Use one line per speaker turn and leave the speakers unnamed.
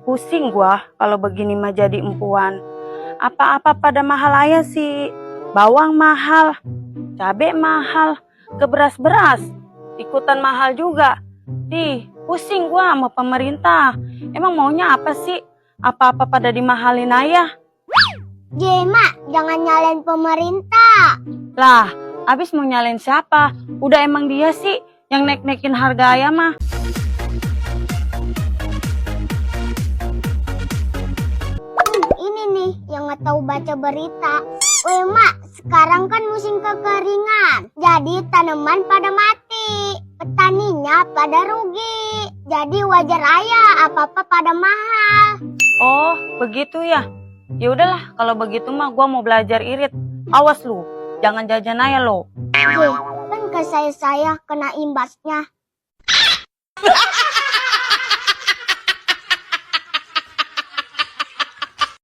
Pusing gua kalau begini mah jadi empuan. Apa-apa pada mahal aja sih. Bawang mahal, cabai mahal, ke beras-beras ikutan mahal juga. Pusing gua sama pemerintah. Emang maunya apa sih? Apa-apa pada dimahalin aja.
Mak, jangan nyalain pemerintah.
Lah, abis mau nyalain siapa? Udah emang dia sih yang naik-naikin harga ayam mah.
Ini nih yang nggak tahu baca berita. Mak, sekarang kan musim kekeringan. Jadi tanaman pada mati. Petaninya pada rugi. Jadi wajar aja apa-apa pada mahal.
Oh, begitu ya. Ya udahlah, kalau begitu mah gua mau belajar irit. Awas lu, jangan jajan aja lo.
Kan ke saya kena imbasnya.